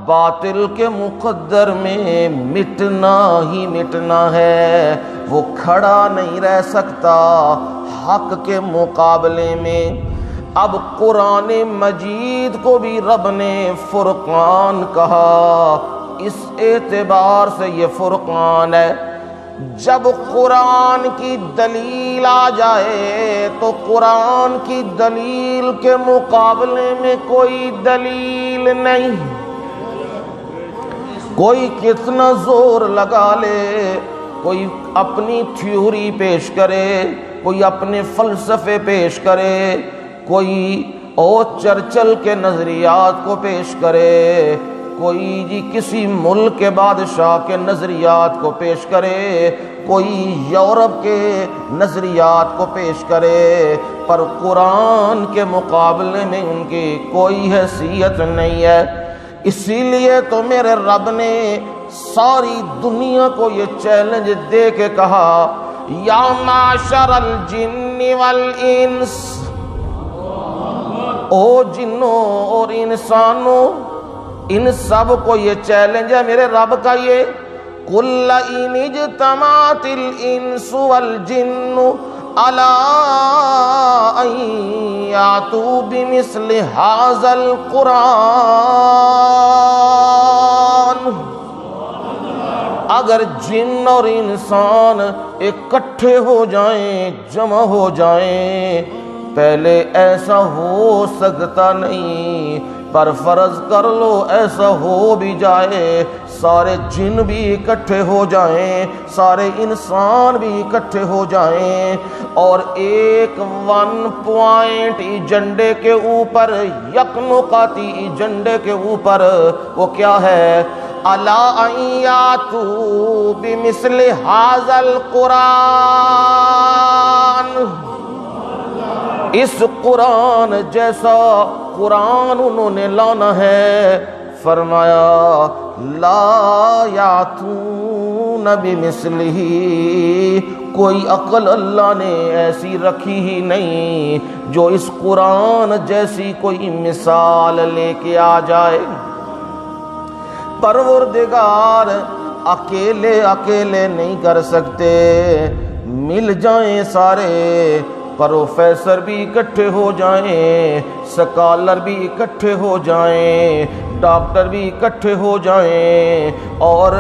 باطل کے مقدر میں مٹنا ہی مٹنا ہے، وہ کھڑا نہیں رہ سکتا حق کے مقابلے میں۔ اب قرآن مجید کو بھی رب نے فرقان کہا، اس اعتبار سے یہ فرقان ہے، جب قرآن کی دلیل آ جائے تو قرآن کی دلیل کے مقابلے میں کوئی دلیل نہیں۔ کوئی کتنا زور لگا لے، کوئی اپنی تھیوری پیش کرے، کوئی اپنے فلسفے پیش کرے، کوئی اور چرچل کے نظریات کو پیش کرے، کوئی جی کسی ملک کے بادشاہ کے نظریات کو پیش کرے، کوئی یورپ کے نظریات کو پیش کرے، پر قرآن کے مقابلے میں ان کی کوئی حیثیت نہیں ہے۔ اسی لیے تو میرے رب نے ساری دنیا کو یہ چیلنج دے کے کہا، یا معشر الجن والانس، او جنوں اور انسانوں، ان سب کو یہ چیلنج ہے میرے رب کا یہ، قُلْ إِنِ اجْتَمَعَتِ الْإِنسُ وَالْجِنُّ عَلَىٰ أَن يَأْتُوا بِمِثْلِ هَٰذَا الْقُرْآنِ، اگر جن اور انسان اکٹھے ہو جائیں، جمع ہو جائیں، پہلے ایسا ہو سکتا نہیں، پر فرض کر لو ایسا ہو بھی جائے، سارے جن بھی اکٹھے ہو جائیں، سارے انسان بھی اکٹھے ہو جائیں، اور ایک 1 پوائنٹ ایجنڈے کے اوپر، یک نقطی ایجنڈے کے اوپر، وہ کیا ہے؟ الا ان یاتوا بمثل ھذا القرآن، اس قرآن جیسا قرآن انہوں نے لانا ہے۔ فرمایا لا یاتون بمثلہ، کوئی عقل اللہ نے ایسی رکھی ہی نہیں جو اس قرآن جیسی کوئی مثال لے کے آ جائے۔ پروردگار اکیلے اکیلے نہیں کر سکتے، مل جائیں سارے، پروفیسر بھی اکٹھے ہو جائیں، سکالر بھی اکٹھے ہو جائیں، ڈاکٹر بھی اکٹھے ہو جائیں، اور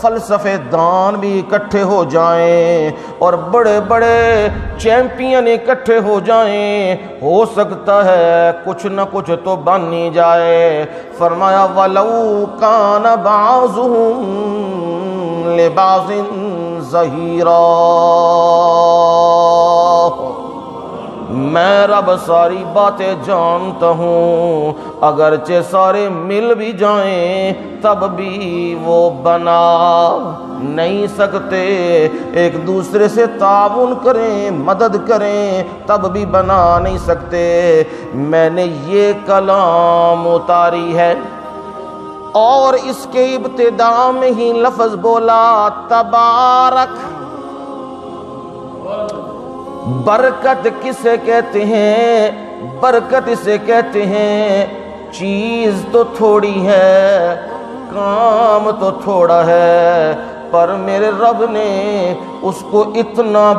فلسفے دان بھی اکٹھے ہو جائیں، اور بڑے بڑے چیمپئن اکٹھے ہو جائیں، ہو سکتا ہے کچھ نہ کچھ تو بن ہی جائے۔ فرمایا وَلَوْ كَانَ بَعْضُهُمْ لِبَعْضٍ ظَهِيرًا، میں رب ساری باتیں جانتا ہوں، اگرچہ سارے مل بھی جائیں تب بھی وہ بنا نہیں سکتے، ایک دوسرے سے تعاون کریں، مدد کریں، تب بھی بنا نہیں سکتے۔ میں نے یہ کلام اتاری ہے، اور اس کے ابتدا میں ہی لفظ بولا تبارک۔ برکت کسے کہتے ہیں؟ برکت اسے کہتے ہیں چیز تو تھوڑی ہے، کام تو تھوڑا ہے، پر میرے رب نے اس کو اتنا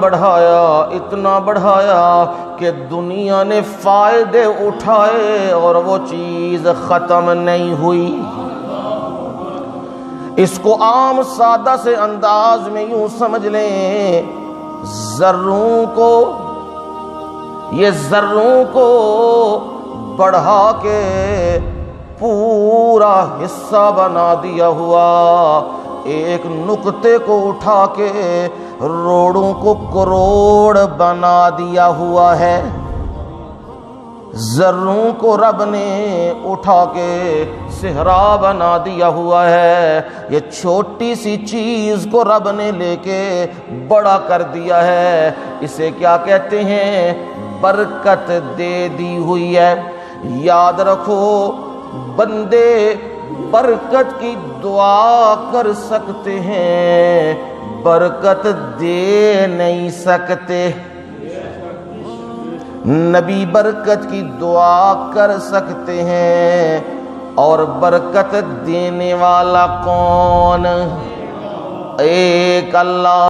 بڑھایا کہ دنیا نے فائدے اٹھائے اور وہ چیز ختم نہیں ہوئی۔ اس کو عام سادہ سے انداز میں یوں سمجھ لیں، یہ ذروں کو بڑھا کے پورا حصہ بنا دیا ہوا، ایک نقطے کو اٹھا کے روڑوں کو کروڑ بنا دیا ہوا ہے۔ ذروں کو رب نے اٹھا کے صحرا بنا دیا ہوا ہے، یہ چھوٹی سی چیز کو رب نے لے کے بڑا کر دیا ہے۔ اسے کیا کہتے ہیں؟ برکت دے دی ہوئی ہے۔ یاد رکھو، بندے برکت کی دعا کر سکتے ہیں، برکت دے نہیں سکتے۔ نبی برکت کی دعا کر سکتے ہیں، اور برکت دینے والا کون؟ ایک اللہ